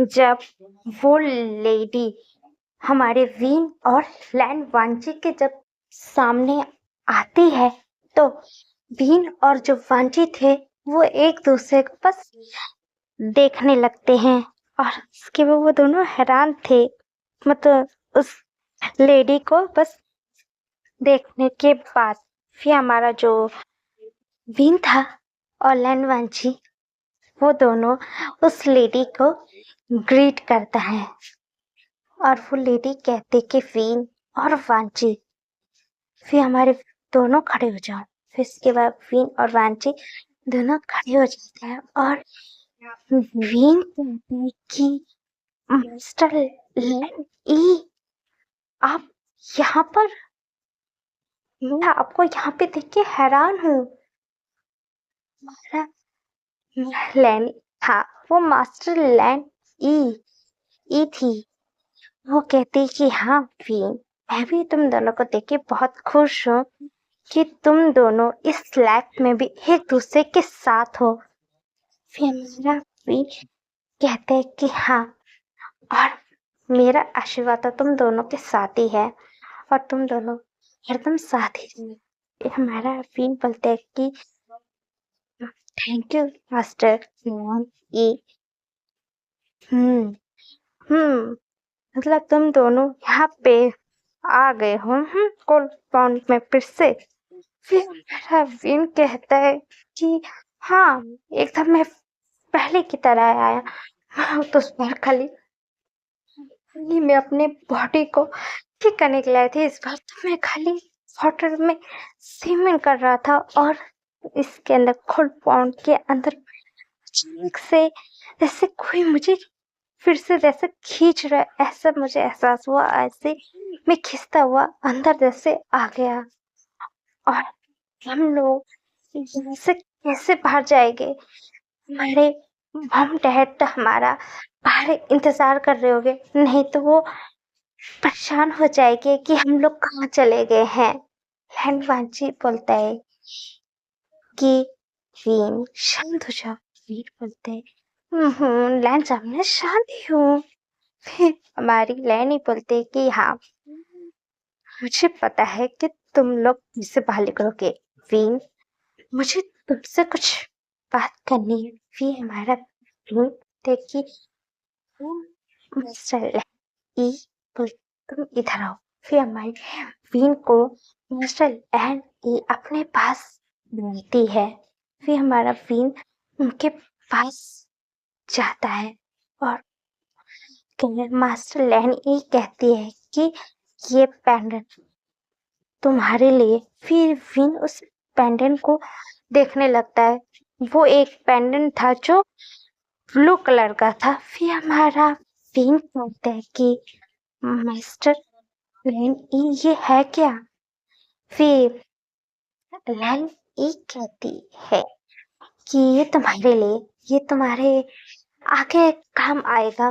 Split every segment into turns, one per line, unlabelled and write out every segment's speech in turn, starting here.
जब वो लेडी हमारे वीन और लैन वांची के जब सामने आती है तो वीन और जो वांची थे वो एक दूसरे को बस देखने लगते हैं और उसके बाद वो दोनों हैरान थे, मतलब उस लेडी को बस देखने के बाद फिर हमारा जो वीन था और लैन वांची वो दोनों उस लेडी को ग्रीट करता है और वो लेडी कहते कि वीन और वांची फिर हमारे दोनों खड़े हो जाओ। फिर इसके बाद वीन और वांची दोनों खड़े हो जाते हैं और वीन कहते हैं कि मिस्टर लैन ई आप यहाँ पर, मैं आपको यहाँ पे देख के हैरान हूँ। हमारा लैन था, वो मास्टर लैन ई थी। वो कहती कि हाँ वीन, मैं भी तुम दोनों को देख के बहुत खुश हूँ कि तुम दोनों इस लाइफ में भी एक दूसरे के साथ हो। फिर मेरा वीन कहते हैं कि हाँ, और मेरा आशीर्वाद तो तुम दोनों के साथ ही है और तुम दोनों एकदम साथ ही रहे। हमारा वीन बोलते हैं कि थैंक यू मास्टर लैन ई। मतलब तुम दोनों यहाँ पे आ गए हो कोल्ड पॉन्ड में फिर से। फिर मेरा वीन कहता है कि हाँ, एकदम मैं पहले की तरह आया। मैं तो उस बार खाली मैं अपने बॉडी को ठीक करने के लिए आई थी, इस बार तो मैं खाली वाटर में स्विमिंग कर रहा था और इसके अंदर कोल्ड पॉन्ड के अंदर अचानक से जैसे कोई मुझे फिर से जैसे खींच रहा है, ऐसा मुझे एहसास हुआ। ऐसे मैं खिंचता हुआ अंदर जैसे आ गया और हम लोग यहाँ से कैसे बाहर जाएंगे। हमारे मम डैड हमारा बाहर इंतजार कर रहे होंगे, नहीं तो वो परेशान हो जाएंगे कि हम लोग कहाँ चले गए हैं। लैन वांची बोलता है कि वीन शांत हो जाओ। वीर बोलते हैं लैन साहब मैं शांत ही हूँ। फिर हमारी लैन ही बोलते हैं कि हाँ, मुझे पता है कि तुम लोग मुझसे बाहर निकलोगे। वीन, मुझे तुमसे कुछ बात करनी है। फिर हमारा वीन देखिए मिस्टर ई बोल तुम इधर आओ। फिर हमारी वीन को मिस्टर लैन ई अपने पास बुलाती है। फिर हमारा वीन उनके पास जाता है और मास्टर लैन ई कहती है कि ये पेंडेंट तुम्हारे लिए। फिर विन उस पेंडेंट को देखने लगता है। वो एक पेंडेंट था जो ब्लू कलर का था। फिर हमारा विन कहता है कि मास्टर लैन ई ये है क्या। फिर लैन ई कहती है कि ये तुम्हारे लिए, ये तुम्हारे आगे काम आएगा।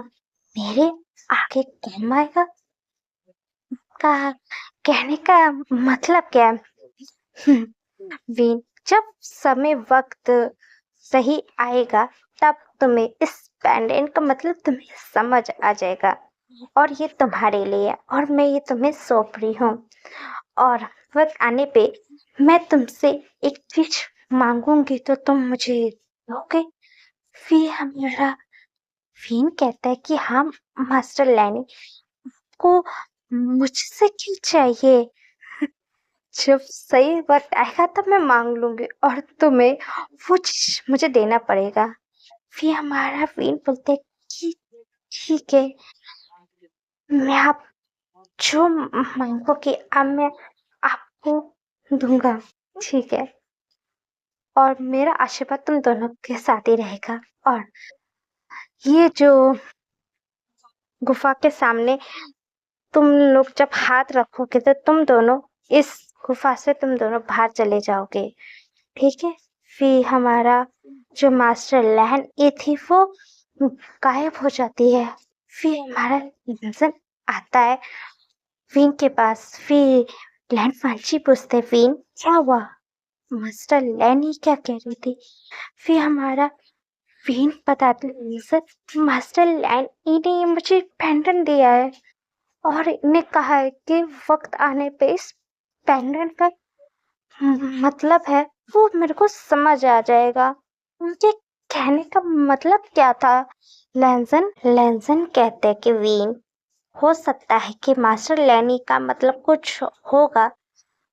मेरे आगे काम आएगा का कहने का मतलब क्या है। विन, जब समय वक्त सही आएगा तब तुम्हें इस पेंडेंट का मतलब तुम्हें समझ आ जाएगा और ये तुम्हारे लिए और मैं ये तुम्हें सौंप रही हूँ। और वक्त आने पे मैं तुमसे एक चीज मांगूंगी तो तुम मुझे दोगे। फिर हमारा विन कहता है कि हाँ मास्टर लैनी को मुझसे क्यों चाहिए। जब सही वक्त आएगा तब मैं मांग लूंगी और तुम्हें वो चीज मुझे देना पड़ेगा। फिर हमारा वीन बोलते कि ठीक है, मैं आप जो मांगोगे अब मैं आपको दूंगा, ठीक है। और मेरा आशीर्वाद तुम दोनों के साथ ही रहेगा। और ये जो गुफा के सामने तुम लोग जब हाथ रखोगे तो तुम दोनों इस गुफा से तुम दोनों बाहर चले जाओगे, ठीक है। फिर हमारा जो मास्टर लैन ये थी वो गायब हो जाती है। फिर हमारा विंसन आता है विन के पास। फिर लैन वांची पूछते विन क्या हुआ, मास्टर लैन ही क्या कह रही थी। फिर हमारा विन बताती है, सर मास्टर लैन इन्हें मुझे पेंडेंट दिया है और इन्हें कहा है कि वक्त आने पे इस पेंडेंट का मतलब है वो मेरे को समझ आ जाएगा। उनके कहने का मतलब क्या था? लैंसन कहते हैं कि वीन, हो सकता है कि मास्टर लैनी का मतलब कुछ होगा,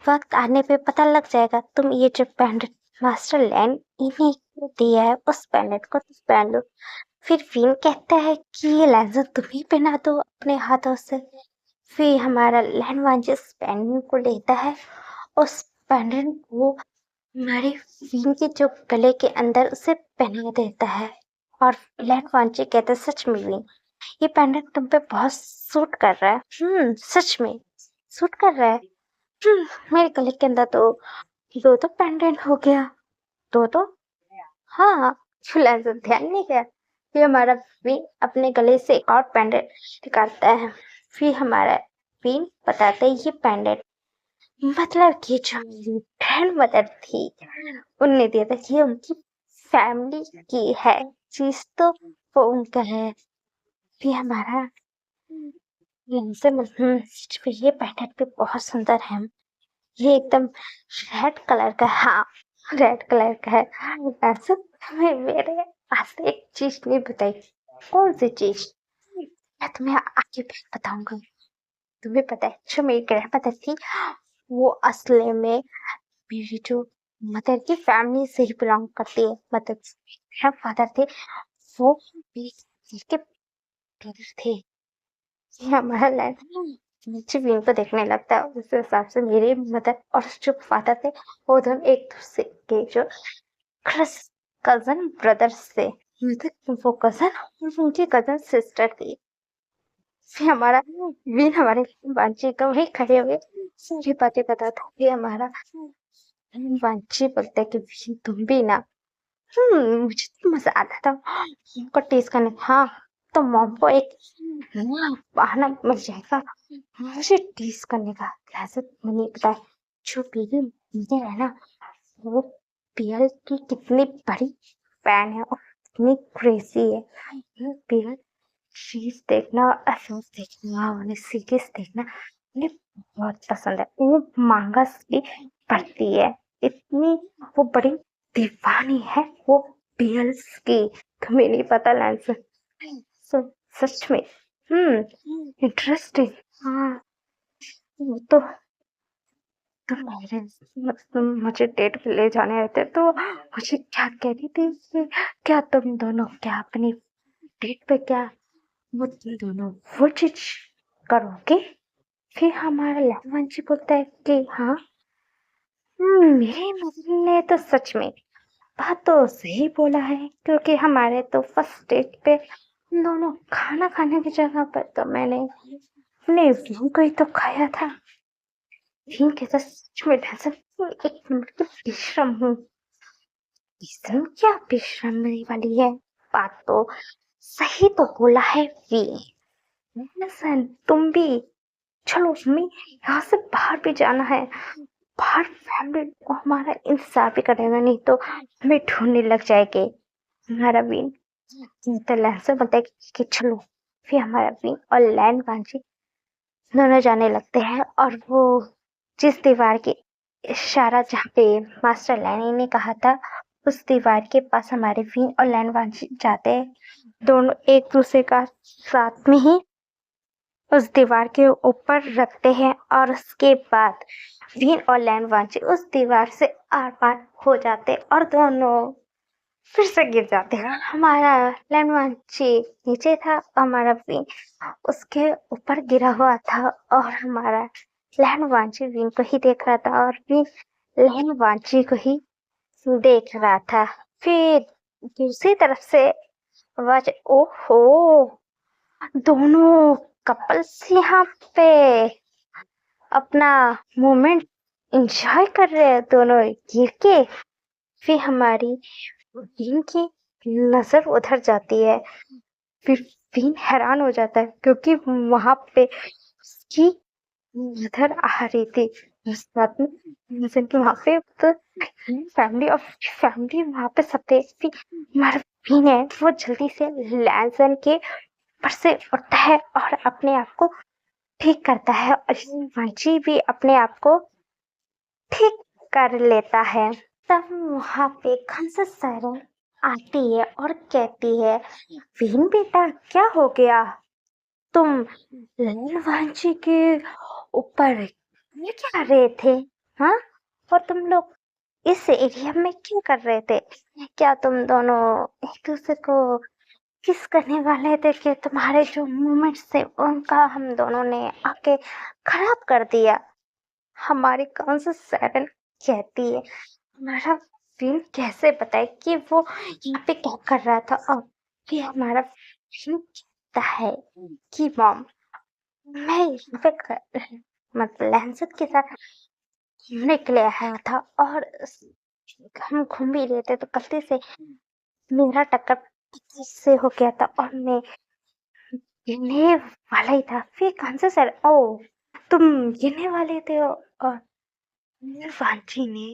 वक्त आने पे पता लग जाएगा। तुम ये जो पेंडेंट मास्टर लैन इन्हें दिया है उस पेंडेंट को तुम पहन लो। फिर वीन कहता है कि ये लैंसन तुम ही पहना दो अपने हाथों से। फिर हमारा लैन जिस पेंडेंट को लेता है, उस पेंडेंट को हमारे वीन के जो गले के अंदर उसे पहना देता है। और लैन वांची कहता है, सच में वीन, ये पेंडेंट तुम पे बहुत सूट कर रहा है। सच में सूट कर रहा है। मेरे गले के अंदर तो दो पेंडेंट हो गया। दो हाँ, लैन ध्यान नहीं गया। फिर हमारा वीन अपने गले से एक और पेंडेंट निकालता है। फिर हमारा वीन बताता है ये पेंडेंट मतलब कि जो मेरी ग्रैंड मदर थी उनने दिया था, ये उनकी फैमिली की है चीज, तो वो उनका है। फिर हमारा ये पैटर्न भी बहुत सुंदर है। ये एकदम रेड कलर का, हाँ रेड कलर का है। ऐसे तुम्हें मेरे आज से एक चीज नहीं बताई। कौन सी चीज? मैं तुम्हें आगे बताऊंगा। तुम्हें पता है जो मेरी ग्रैंड मदर थी वो असली में मेरी जो मदर की फैमिली से ही बिलोंग करती है। मतलब मेरे फादर थे वो मेरी के ब्रदर थे। ये हमारा लैंड नीचे व्यू को देखने लगता है। उस हिसाब से मेरे मदर और जो फादर थे वो दोनों एक दूसरे के जो कजन ब्रदर्स थे। मतलब वो कजन और उनकी कजन सिस्टर थी। फिर हमारा वीन हमारे बांची का वही खड़े हुए सारी बातें बताता। फिर हमारा बांची बोलते कि वीन तुम भी ना, मुझे तो मजा आता था उनको टेस्ट करने। हाँ, तो मॉम को एक नया बहाना मिल जाएगा मुझे टेस्ट करने का। कैसे मैंने बताया जो मेरी मदर है ना, वो पीएल की कितनी बड़ी फैन है और कितनी क्रेजी है। पीएल चीज देखना, एफएस देखना, उन्हें सीरीज देखना उन्हें बहुत पसंद है। वो मांगस भी पढ़ती है, इतनी वो बड़ी दीवानी है वो पीएल्स की। तुम्हें नहीं पता लैंसन? सच में इंटरेस्टिंग। हाँ, वो तो मेरे मुझे डेट पे ले जाने रहते तो मुझे क्या कह रही थी कि क्या तुम दोनों क्या अपनी डेट पे क्या वो तुम दोनों वो चीज करोगे? फिर हमारा लहमान जी बोलता है कि हाँ, मेरे मदर ने तो सच में बात तो सही बोला है, क्योंकि हमारे तो फर्स्ट डेट पे हम दोनों खाना खाने की जगह पर तो मैंने अपने व्यू को ही तो खाया था। ठीक है, सच में ढंसन एक नंबर की बेशरम हूँ। बेशरम क्या बेशरम वाली है? बात तो सही तो बोला है वी। ढंसन तुम भी चलो, हमें यहाँ से बाहर भी जाना है। बाहर फैमिली को हमारा इंतजार भी करेगा, नहीं तो हमें ढूंढने लग जाएंगे। हमारा बीन तो लैन से बोलता है कि चलो। फिर हमारा बीन और लैन बांझी दोनों जाने लगते हैं और वो जिस दीवार की इशारा जहाँ पे मास्टर लैनी ने कहा था उस दीवार के पास हमारे बीन और लैन बांझी जाते हैं। दोनों एक दूसरे का साथ में ही उस दीवार के ऊपर रखते हैं और उसके बाद भीन और लैन वांची उस दीवार से आर पार हो जाते और दोनों फिर से गिर जाते हैं। हमारा लैन वांची नीचे था, हमारा भीन उसके ऊपर गिरा हुआ था और हमारा लैन वांची भीन को ही देख रहा था और भीन लैन वांची को ही देख रहा था। फिर दूसरी तरफ से आवाज, ओहो, दोनों कपल्स यहाँ पे अपना मोमेंट एंजॉय कर रहे हैं दोनों गिर के। फिर हमारी बीन की नजर उधर जाती है। फिर बीन हैरान हो जाता है क्योंकि वहां पे उसकी मदर आ रही थी उस रात में इंसान के वहाँ पे तो फैमिली वहाँ पे सब थे। फिर हमारा बीन है वो जल्दी से लैंसन के ऊपर से उठता है और अपने आप को ठीक करता है और मंची भी अपने आप को ठीक कर लेता है। तब वहाँ पे खंसा सायरन आती है और कहती है, बीन बेटा क्या हो गया? तुम ललवांची के ऊपर ये क्या कर रहे थे? हाँ, और तुम लोग इस एरिया में क्यों कर रहे थे? क्या तुम दोनों एक दूसरे को किस करने वाले थे कि तुम्हारे जो मोमेंट्स थे उनका हम दोनों ने आके खराब कर दिया? हमारी कौन सी सैरन कहती है, हमारा फिल्म कैसे बताए कि वो यहाँ पे क्या कर रहा था? और फिर हमारा फिल्म कहता है कि मॉम, मैं यहाँ पे मतलब लैंसत के साथ घूमने के लिए आया था और हम घूम भी रहे थे तो गलती से मेरा टक्कर से हो गया था और मैं गिरने वाला ही था। फिर कौन से सर, ओ तुम गिरने वाले थे और वांची ने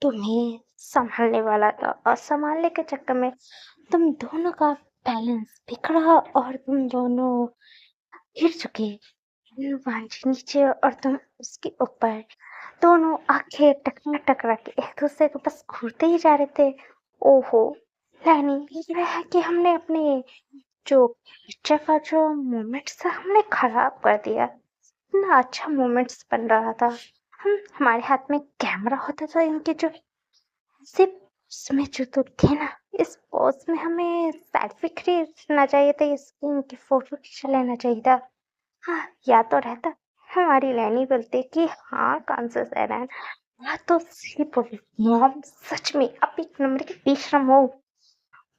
तुम्हें संभालने वाला था और संभालने के चक्कर में तुम दोनों का बैलेंस बिगड़ा और तुम दोनों गिर चुके। वांची नीचे और तुम उसके ऊपर, दोनों आंखें टकरा टकरा के एक दूसरे के बस घूरते ही जा रहे थे। ओहो लैनी, लग रहा है कि हमने अपने जो पिक्चर का जो मोमेंट्स था हमने खराब कर दिया। इतना अच्छा मोमेंट्स बन रहा था। हमारे हाथ में कैमरा होता था इनके जो सिर्फ उसमें जो तो थे ना, इस पोज में हमें सेल्फी खींचना चाहिए था, इनकी फोटो खींच लेना चाहिए था। हाँ, या तो रहता हमारी लैनी बोलती कि हाँ कांसस एरन, हाँ तो सही बोली मॉम, सच में आप एक नंबर की बेशरम हो।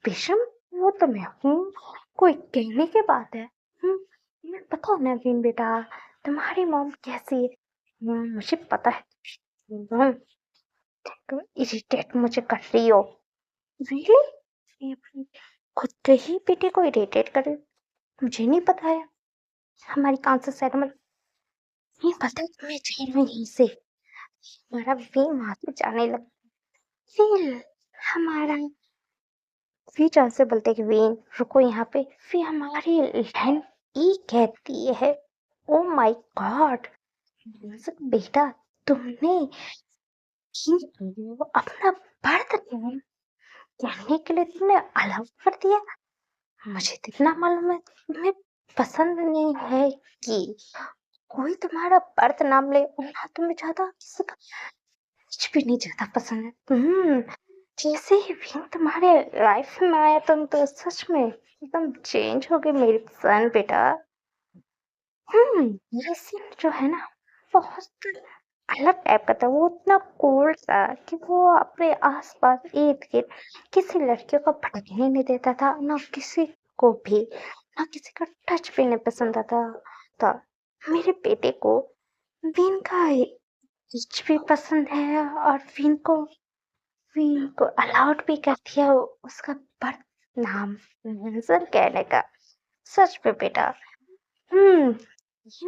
बेशरम वो तो मैं हूँ, कोई कहने की बात है? मैं पता है नवीन बेटा, तुम्हारी मॉम कैसी है? मुझे पता है। मॉम, तुम इरिटेट मुझे कर रही हो। रियली? ये अपनी खुद के ही बेटे को इरिटेट करे? मुझे नहीं पता है। हमारी कांसस एरन नहीं पता है मैं जा रही हूँ यहीं से। हमारा वे वहां से जाने लगा। फिर हमारा वी जान से बोलते कि वीन रुको यहाँ पे। फिर हमारी लैन ई कहती है, ओ माय गॉड बेटा, तुमने अपना बर्थ नेम जानने के लिए तुमने अलाउ कर दिया? मुझे तो इतना मालूम है तुम्हें पसंद नहीं है कि कोई तुम्हारा बर्थ नाम ले, और ना तुम्हें ज्यादा किसी का कुछ भी नहीं ज्यादा पसंद है। जैसे ही भी तुम्हारे लाइफ में आया तुम तो सच में एकदम चेंज हो गए मेरी सन बेटा। ये सीन जो है ना बहुत अलग टाइप का था। वो इतना कूल था कि वो अपने आसपास इर्द गिर्द किसी लड़कियों को भटकने नहीं देता था, ना किसी को भी, ना किसी का टच भी नहीं पसंद आता था। मेरे बेटे को विन का रिच भी पसंद है और विन को अलाउड भी कर दिया उसका बर्थ नाम मेंशन कहने का। सच में बेटा,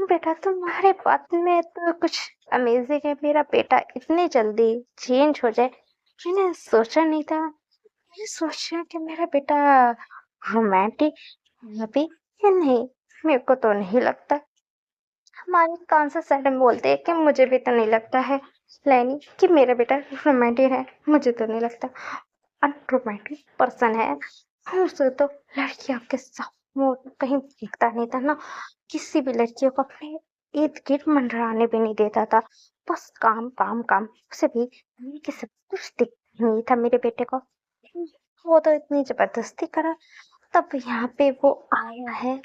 बेटा तुम्हारे बात में तो कुछ अमेजिंग है। मेरा बेटा इतनी जल्दी चेंज हो जाए मैंने सोचा नहीं था। मैंने सोचा कि मेरा बेटा रोमांटिक अभी या नहीं, मेरे को तो नहीं लगता। हमारे कौन सा सैडम बोलते हैं कि मुझे भी तो नहीं लगता है लैनी कि मेरा बेटा रोमांटिक है। मुझे तो नहीं लगता, अनरोमांटिक पर्सन है। उसे तो लड़कियों के साथ वो कहीं दिखता नहीं था ना, किसी भी लड़कियों को अपने इर्द गिर्द मंडराने भी नहीं देता था। बस काम काम काम, उसे भी किसी कुछ दिखता नहीं था मेरे बेटे को। वो तो इतनी जबरदस्ती करा तब यहाँ पे वो आया है।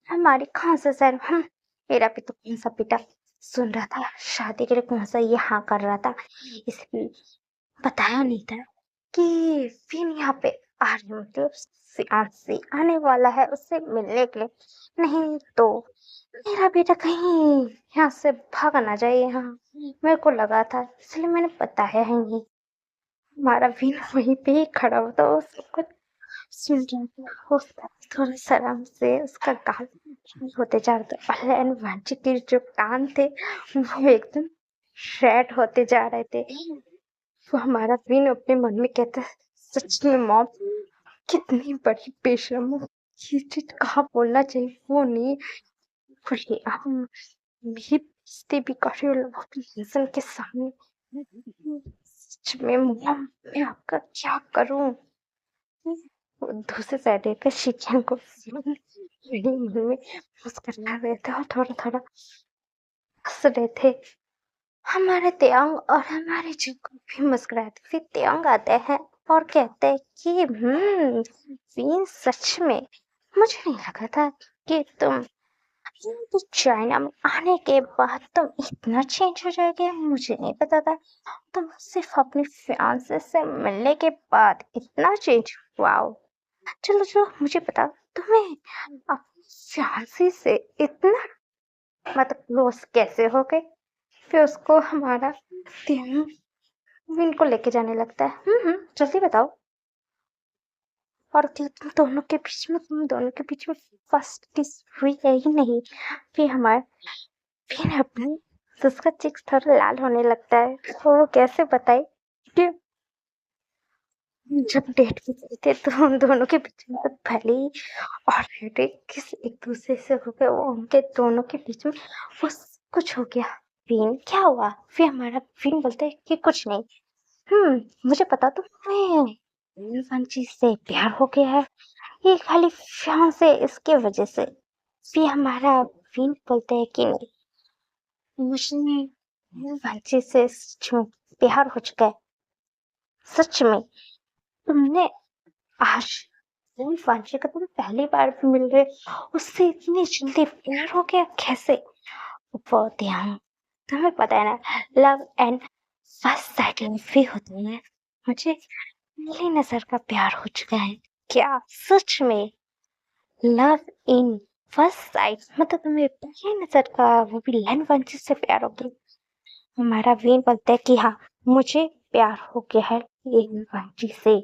हमारी कहाँ से सर, मेरा भी तो कौन सा बेटा सुन रहा था शादी के लिए कौन सा ये हाँ कर रहा था, इसलिए बताया नहीं था कि फिर यहाँ पे आ रही मतलब से आने वाला है उससे मिलने के लिए। नहीं तो मेरा बेटा कहीं यहाँ से भाग ना जाए, यहाँ मेरे को लगा था इसलिए मैंने बताया है नहीं। हमारा भी वहीं पे ही खड़ा होता, उसको सुन रहा था। उसका थोड़ा शर्म से उसका गाल होते जा रहा था। वांची के जो कान थे वो एकदम सैड होते जा रहे थे। वो हमारा विन अपने मन में कहता है, सच में मॉम कितनी बड़ी बेशरम हो। ये चीज कहाँ बोलना चाहिए वो नहीं खुली। आप मेरी बेइज्जती भी कर रही हो अपने हस्बैंड के सामने। सच में मॉम मैं आपका क्या करूं। वो दूसरे साइड पे शिक्षण को मेरे मन में मुस्कुरा रहे थे और थोड़ा थोड़ा हंस रहे थे। हमारे त्योंग और हमारे जुगु भी मुस्कुराते। फिर त्योंग आते हैं और कहते हैं कि वीन सच में मुझे नहीं लगा था कि तुम चाइना में आने के बाद तुम इतना चेंज हो जाओगे। मुझे नहीं पता था तुम सिर्फ अपने फियांसे से मिलने के बाद इतना चेंज। वाओ। चलो चलो मुझे बताओ तुम्हें अपनी फियांसी से इतना मतलब क्लोज कैसे हो गए। फिर उसको हमारा विन को लेके जाने लगता है। जल्दी बताओ। और तुम दोनों के बीच में फर्स्ट किस हुई है ही नहीं। फिर हमारे फिर अपनी उसका चिक्स थोड़ा लाल होने लगता है। तो वो कैसे बताए कि जब डेट पे गए थे तो उन दोनों के बीच में तो पहले ही ऑलरेडी किस एक दूसरे से हो गया। वो उनके दोनों के बीच में वो कुछ हो गया। फिर क्या हुआ। फिर हमारा फिर बोलते है कि कुछ नहीं। मुझे पता तुम्हें फंची से प्यार हो गया है। ये खाली फ्यान से इसके वजह से। फिर हमारा फिन बोलते है कि नहीं मुझे फंची से सच में प्यार हो चुका है। सच में तुमने आज वांशी का तुम पहली बार मिल रहे उससे इतनी जल्दी प्यार हो गया कैसे। वो ध्यान तुम्हें पता है ना लव एंड फर्स्ट साइट भी होते हैं। मुझे पहली नजर का प्यार हो चुका है। क्या सच में लव इन फर्स्ट साइट मतलब तुम्हें पहली नजर का वो भी लैन वंशी से प्यार हो गया। हमारा वीन बोलता है कि हाँ मुझे प्यार हो गया है ये वंशी से।